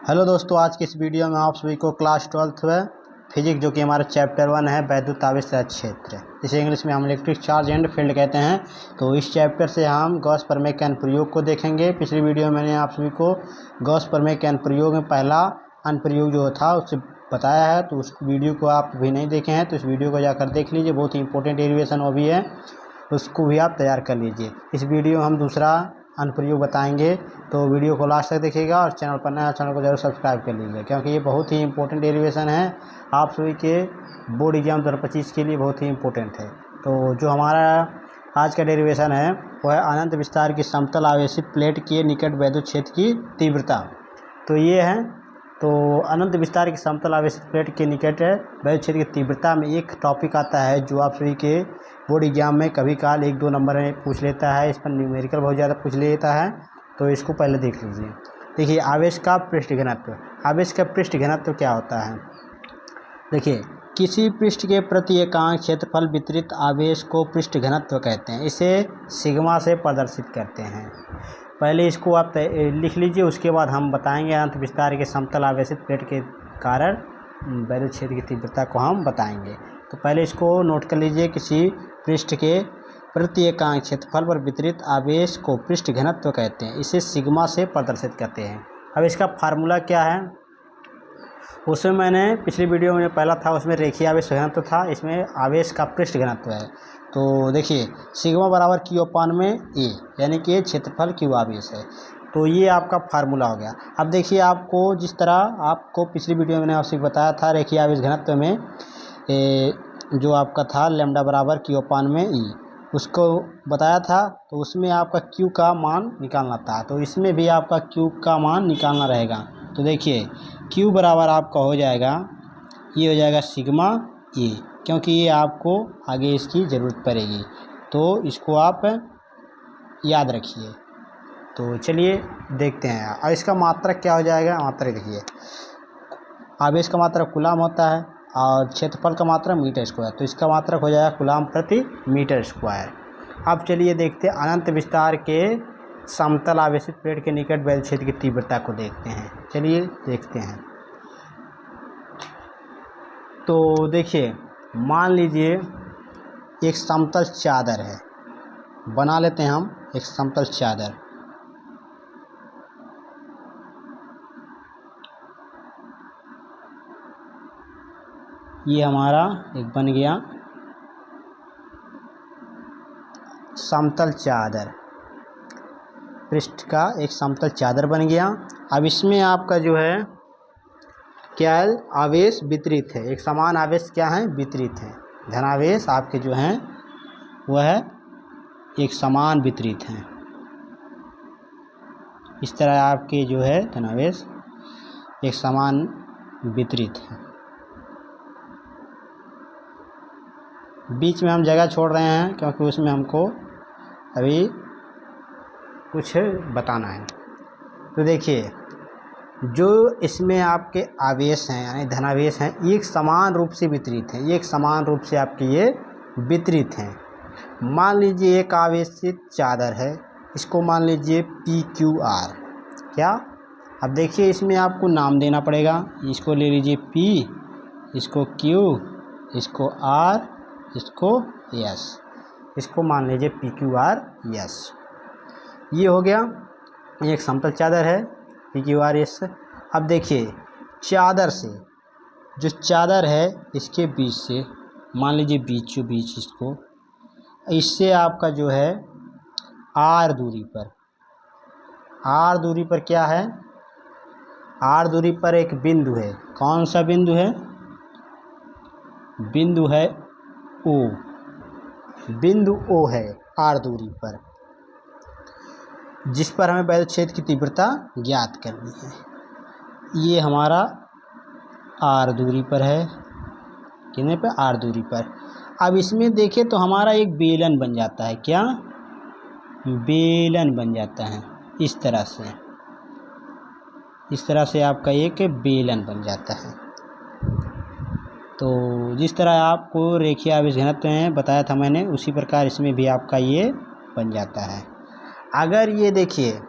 Hello दोस्तों, आज के इस वीडियो में आप सभी को क्लास 12th में फिजिक्स जो कि हमारा चैप्टर 1 है वैद्युत आवेश क्षेत्र, इसे इंग्लिश में हम इलेक्ट्रिक चार्ज एंड फील्ड कहते हैं। तो इस चैप्टर से हम गॉस प्रमेय के अनुप्रयोग को देखेंगे। पिछली वीडियो में मैंने आप सभी को गॉस प्रमेय के अनुप्रयोग में पहला अनुप्रयोग जो था उससे बताया है, तो उस वीडियो को आप भी नहीं देखे हैं तो इस वीडियो को जाकर देख लीजिए। बहुत ही इंपॉर्टेंट डेरिवेशन वो भी है, उसको भी आप तैयार कर लीजिए। इस वीडियो में हम दूसरा अनुप्रयोग बताएंगे, तो वीडियो को लास्ट तक देखिएगा और चैनल पर नया चैनल को जरूर सब्सक्राइब कर लीजिए, क्योंकि ये बहुत ही इंपॉर्टेंट डेरिवेशन है। आप सभी के बोर्ड एग्जाम 2025 के लिए बहुत ही इंपॉर्टेंट है। तो जो हमारा आज का डेरिवेशन है वो है अनंत विस्तार की समतल आवेशित प्लेट के निकट वैद्युत क्षेत्र की तीव्रता। तो ये है, तो अनंत विस्तार की समतल आवेशित प्लेट के निकट वैद्युत क्षेत्र की तीव्रता में एक टॉपिक आता है जो आप सभी के बोर्ड एग्जाम में कभी काल 1-2 नंबर में पूछ लेता है। इस पर न्यूमेरिकल बहुत ज़्यादा पूछ लेता है, तो इसको पहले देख लीजिए। देखिए, आवेश का पृष्ठ घनत्व। आवेश का पृष्ठ घनत्व क्या होता है? देखिए, किसी पृष्ठ के प्रति एकांक क्षेत्रफल वितरित आवेश को पृष्ठ घनत्व कहते हैं। इसे सिग्मा से प्रदर्शित करते हैं। पहले इसको आप लिख लीजिए, उसके बाद हम बताएंगे अनंत विस्तार के समतल आवेशित प्लेट के कारण वैद्युत क्षेत्र की तीव्रता को हम बताएंगे। तो पहले इसको नोट कर लीजिए, किसी पृष्ठ के प्रति एकांक क्षेत्रफल पर वितरित आवेश को पृष्ठ घनत्व कहते हैं। इसे सिग्मा से प्रदर्शित करते हैं। अब इसका फार्मूला क्या है? उसमें मैंने पिछली वीडियो में पहला था, उसमें रेखीय आवेश घनत्व था, इसमें आवेश का पृष्ठ घनत्व है। तो देखिए, सिग्मा बराबर Q/A, यानी कि क्षेत्रफल Q आवेश है। तो ये आपका फार्मूला हो गया। अब देखिए, आपको जिस तरह आपको पिछली वीडियो में मैंने आपसे बताया था रेखीय आवेश घनत्व में जो आपका था लैम्डा बराबर Q/E, उसको बताया था, तो उसमें आपका Q का मान निकालना था। तो इसमें भी आपका Q का मान निकालना रहेगा। तो देखिए, Q बराबर आपका हो जाएगा, ये हो जाएगा सिग्मा A, क्योंकि ये आपको आगे इसकी ज़रूरत पड़ेगी, तो इसको आप याद रखिए। तो चलिए देखते हैं। और इसका मात्रक क्या हो जाएगा? मात्रक देखिए, आवेश का मात्रक कूलाम होता है और क्षेत्रफल का मात्रक मीटर स्क्वायर, तो इसका मात्रक हो जाएगा कूलाम प्रति मीटर स्क्वायर। अब चलिए देखते हैं अनंत विस्तार के समतल आवेशित प्लेट के निकट वैद्युत क्षेत्र की तीव्रता को देखते हैं। चलिए देखते हैं। तो देखिए, मान लीजिए एक समतल चादर है, बना लेते हैं हम एक समतल चादर। ये हमारा एक बन गया समतल चादर, पृष्ठ का एक समतल चादर बन गया। अब इसमें आपका जो है क्या है? आवेश वितरित है, एक समान आवेश क्या है? वितरित है। धनावेश आपके जो हैं वह एक समान वितरित हैं। इस तरह आपके जो है धनावेश एक समान वितरित है। बीच में हम जगह छोड़ रहे हैं क्योंकि उसमें हमको अभी कुछ बताना है। तो देखिए, जो इसमें आपके आवेश हैं यानी धनावेश हैं, एक समान रूप से वितरित हैं, एक समान रूप से आपके ये वितरित हैं। मान लीजिए एक आवेशित चादर है, इसको मान लीजिए PQR। क्या? अब देखिए, इसमें आपको नाम देना पड़ेगा। इसको ले लीजिए P, इसको Q, इसको R, इसको S, इसको मान लीजिए PQRS। ये हो गया, एक समतल चादर है PQRS। अब देखिए, चादर से जो चादर है इसके बीच से मान लीजिए बीचों बीच इसको, इससे आपका जो है R दूरी पर क्या है? R दूरी पर एक बिंदु है। कौन सा बिंदु है? बिंदु है O। बिंदु O है R दूरी पर, जिस पर हमें वैद्युत क्षेत्र की तीव्रता ज्ञात करनी है। ये हमारा R दूरी पर है, कितने पे? R दूरी पर। अब इसमें देखें तो हमारा एक बेलन बन जाता है। क्या? बेलन बन जाता है। इस तरह से आपका एक बेलन बन जाता है। तो जिस तरह आपको रेखीय आवेश घनत्व में बताया था मैंने, उसी प्रकार इसमें भी आपका ये बन जाता है। अगर ये देखिए,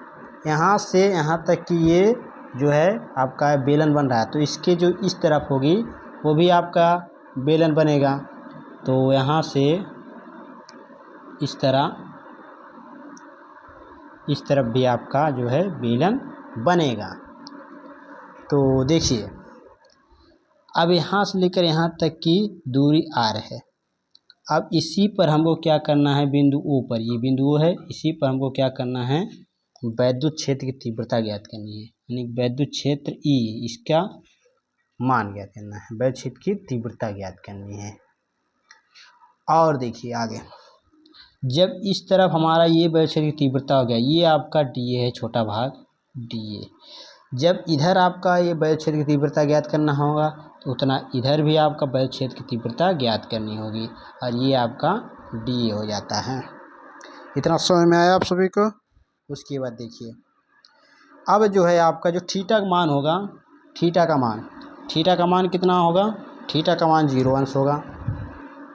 यहाँ से यहाँ तक कि ये जो है आपका बेलन बन रहा है, तो इसके जो इस तरफ होगी वो भी आपका बेलन बनेगा। तो यहाँ से इस तरफ भी आपका जो है बेलन बनेगा। तो देखिए अब यहाँ से लेकर यहाँ तक की दूरी r है। अब इसी पर हमको क्या करना है, बिंदु O पर, ये बिंदु O है, इसी पर हमको क्या करना है, वैद्युत क्षेत्र की तीव्रता ज्ञात करनी है, यानी वैद्युत क्षेत्र E, इसका मान ज्ञात करना है, वैद्युत क्षेत्र की तीव्रता ज्ञात करनी है। और देखिए आगे, जब इस तरफ हमारा ये वैद्युत क्षेत्र की तीव्रता हो गया, ये आपका dA है, छोटा भाग dA। जब इधर आपका ये वैद्युत क्षेत्र की तीव्रता ज्ञात करना होगा तो उतना इधर भी आपका वैद्युत क्षेत्र की तीव्रता ज्ञात करनी होगी, और ये आपका dA हो जाता है। इतना समझ में आया आप सभी को। उसके बाद देखिए अब जो है आपका जो थीटा का मान होगा, थीटा का मान कितना होगा, थीटा का मान 0 अंश होगा,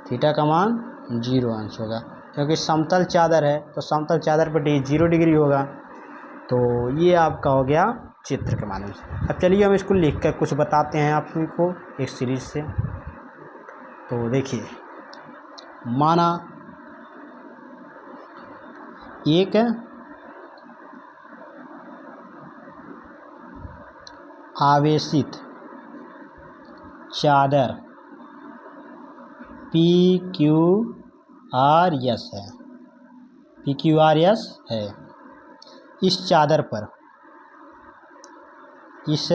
थीटा का मान 0 अंश होगा, क्योंकि समतल चादर है तो समतल चादर पर 0 डिग्री होगा। तो ये आपका हो गया चित्र के माध्यम से। अब चलिए हम इसको लिख कर कुछ बताते हैं आप सभी को एक सीरीज से। तो देखिए, माना एक आवेशित चादर PQRS है, PQRS है। इस चादर पर, इस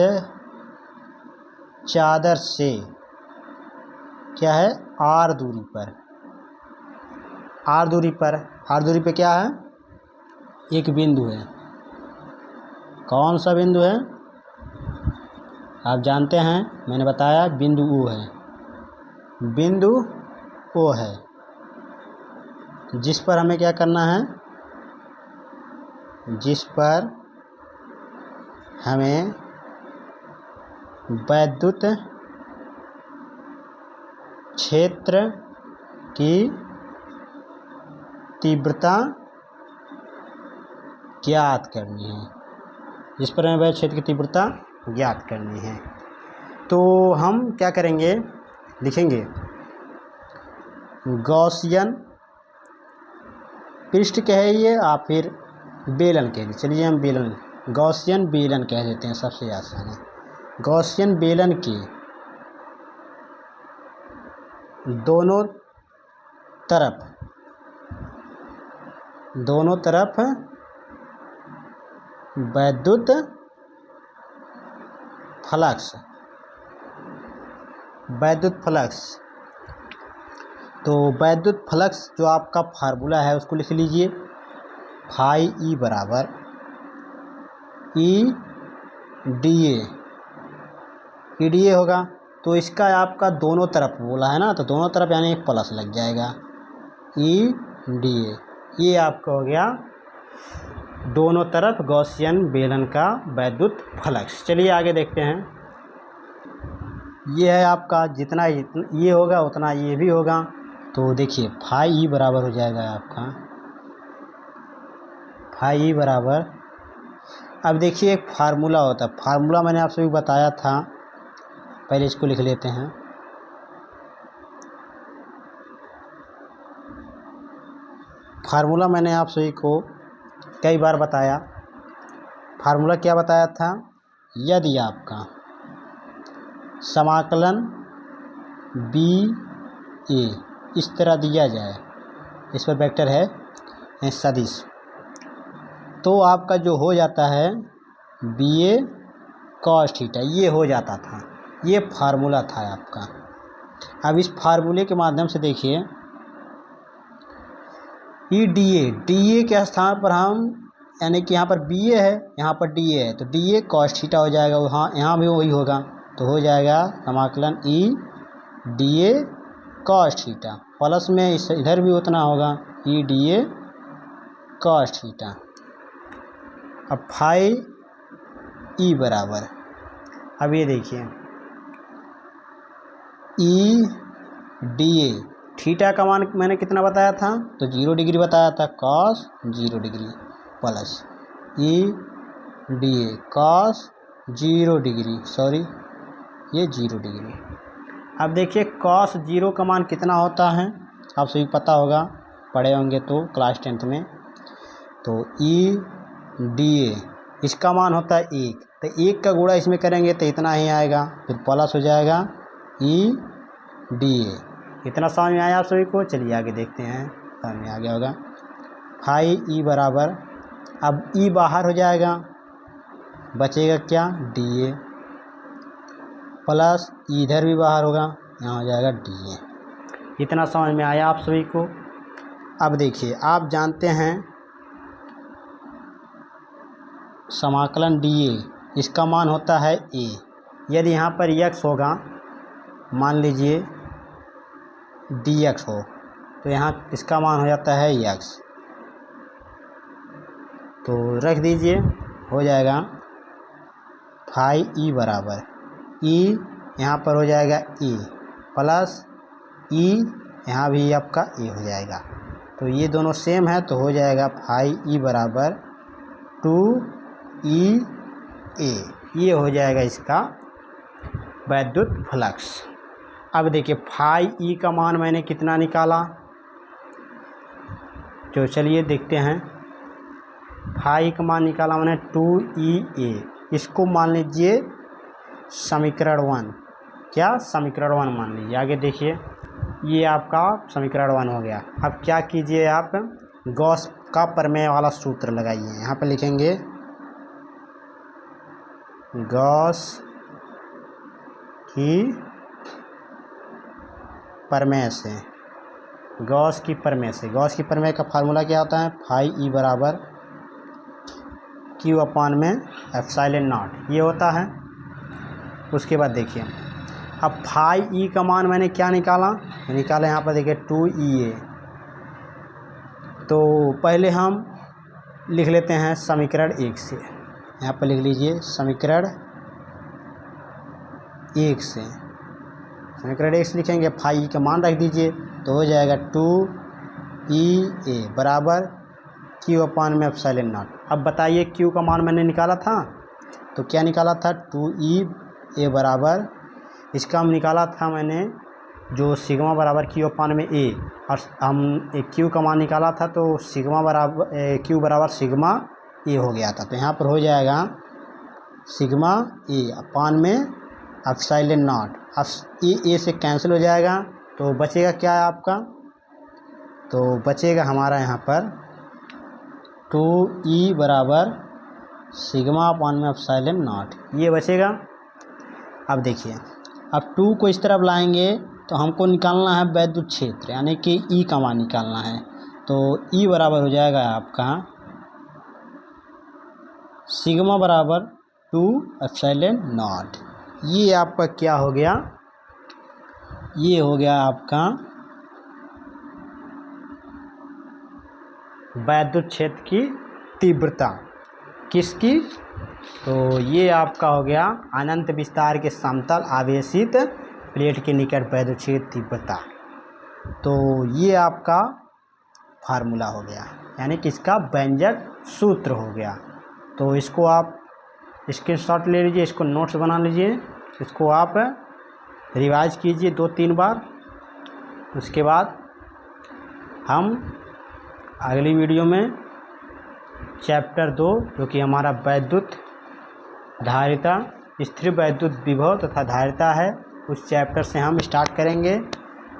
चादर से क्या है, R दूरी पर, R दूरी पे क्या है, एक बिंदु है। कौन सा बिंदु है आप जानते हैं, मैंने बताया बिंदु O है, बिंदु O है, जिस पर हमें क्या करना है, जिस पर हमें वैद्युत क्षेत्र की तीव्रता ज्ञात करनी है, जिस पर हमें वैद्युत क्षेत्र की तीव्रता ज्ञात करनी है। तो हम क्या करेंगे, लिखेंगे गॉसियन पृष्ठ कहिए आप फिर बेलन कहिए। चलिए हम बेलन, गॉसियन बेलन कह देते हैं, सबसे आसान है। गॉसियन बेलन के दोनों तरफ वैद्युत फ्लक्स, तो वैद्युत फ्लक्स जो आपका फार्मूला है उसको लिख लीजिए, फाई E बराबर EDA होगा। तो इसका आपका दोनों तरफ बोला है ना, तो दोनों तरफ यानी एक प्लस लग जाएगा, EDA। ये आपका हो गया दोनों तरफ गॉसियन बेलन का वैद्युत फ्लक्स। चलिए आगे देखते हैं। ये है आपका जितना ये होगा उतना ये भी होगा। तो देखिए फाई E बराबर हो जाएगा आपका, फाई E बराबर, अब देखिए एक फार्मूला होता है, फार्मूला मैंने आप सभी बताया था, पहले इसको लिख लेते हैं। फार्मूला मैंने आप सभी को कई बार बताया। फार्मूला क्या बताया था, यदि आपका समाकलन BA इस तरह दिया जाए, इस पर वेक्टर है सदिश, तो आपका जो हो जाता है BA cos थीटा, ये हो जाता था। ये फार्मूला था आपका। अब इस फार्मूले के माध्यम से देखिए DA के स्थान पर हम, यानी कि यहाँ पर BA है, यहाँ पर DA है, तो DA cos थीटा हो जाएगा, वहाँ यहाँ भी वही होगा, तो हो जाएगा समाकलन EDA cos थीटा, प्लस में इधर भी उतना होगा EDA cos थीटा। अब फाई E बराबर, अब ये देखिए EDA, थीटा का मान मैंने कितना बताया था, तो 0 डिग्री बताया था, cos 0 degree plus EDA cos 0 degree, sorry ये 0 डिग्री। अब देखिए cos 0 का मान कितना होता है, आप सभी पता होगा, पढ़े होंगे तो क्लास 10th में। तो EDA इसका मान होता है 1, तो 1 का गुणा इसमें करेंगे तो इतना ही आएगा, फिर प्लस हो जाएगा EDA। इतना समझ में आया आप सभी को? चलिए आगे देखते हैं, समझ में आ गया होगा। फाई E बराबर, अब E बाहर हो जाएगा, बचेगा क्या, DA, प्लस इधर भी बाहर होगा, यहाँ हो जाएगा DA। इतना समझ में आया आप सभी को? अब देखिए आप जानते हैं समाकलन DA इसका मान होता है A। यदि यहाँ पर x होगा, मान लीजिए dx हो, तो यहाँ इसका मान हो जाता है x, तो रख दीजिए, हो जाएगा फाई E बराबर E यहाँ पर हो जाएगा E प्लस E यहाँ भी आपका A हो जाएगा, तो ये दोनों सेम है, तो हो जाएगा फाई E बराबर 2EA। ये हो जाएगा इसका वैद्युत फ्लक्स। अब देखिए फाई E का मान मैंने कितना निकाला, तो चलिए देखते हैं। फाई का मान निकाला मैंने 2EA, इसको मान लीजिए समीकरण 1, क्या समीकरण 1 मान लीजिए। आगे देखिए ये आपका समीकरण 1 हो गया। अब क्या कीजिए, आप गॉस का प्रमेय वाला सूत्र लगाइए। यहाँ पे लिखेंगे गॉस की प्रमेय से, गॉस की प्रमेय से, गॉस की प्रमेय का फार्मूला क्या होता है, फाई E बराबर Q अपान में एप्सिलॉन नॉट, ये होता है। उसके बाद देखिए अब फाई E का मान मैंने क्या निकाला, यहाँ पर देखिए 2EA। तो पहले हम लिख लेते हैं समीकरण 1 से, यहाँ पर लिख लीजिए समीकरण 1 से, समीकरण 1 से लिखेंगे, फाई E का मान रख दीजिए, तो हो जाएगा 2EA बराबर Q अपान में एप्सिलॉन नॉट। अब बताइए Q का मान मैंने निकाला था, तो क्या निकाला था, 2EA बराबर, इसका हम निकाला था मैंने जो सिग्मा बराबर Q अपान में A, और हम Q का मान निकाला था, तो सिग्मा बराबर Q बराबर सिग्मा A हो गया था। तो यहाँ पर हो जाएगा सिग्मा A अपान में एप्सिलॉन नॉट। अब A से कैंसिल हो जाएगा, तो बचेगा क्या है आपका, तो बचेगा हमारा यहाँ पर 2E बराबर सिग्मा अपान में एप्सिलॉन नॉट, ये बचेगा। अब देखिए अब 2 को इस तरफ लाएंगे तो हमको निकालना है वैद्युत क्षेत्र, यानी कि E का मान निकालना है। तो E बराबर हो जाएगा आपका सिग्मा बराबर 2 एप्सिलॉन नॉट। ये आपका क्या हो गया, ये हो गया आपका वैद्युत क्षेत्र की तीव्रता, किसकी, तो ये आपका हो गया अनंत विस्तार के समतल आवेशित प्लेट के निकट वैद्युत क्षेत्र तीव्रता। तो ये आपका फार्मूला हो गया, यानी कि इसका व्यंजक सूत्र हो गया। तो इसको आप स्क्रीनशॉट ले लीजिए, इसको नोट्स बना लीजिए, इसको आप रिवाइज कीजिए 2-3 बार। उसके बाद हम अगली वीडियो में चैप्टर 2 जो कि हमारा वैद्युत धारिता, स्थिर वैद्युत विभव तथा धारिता है, उस चैप्टर से हम स्टार्ट करेंगे।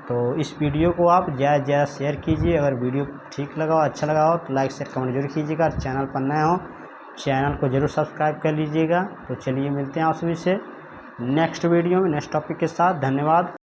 तो इस वीडियो को आप ज़्यादा से ज़्यादा शेयर कीजिए। अगर वीडियो ठीक लगा हो, अच्छा लगा हो, तो लाइक शेयर कमेंट जरूर कीजिएगा। चैनल पर नए हो चैनल को जरूर सब्सक्राइब कर लीजिएगा। तो चलिए मिलते हैं आप सभी से नेक्स्ट वीडियो में नेक्स्ट टॉपिक के साथ। धन्यवाद।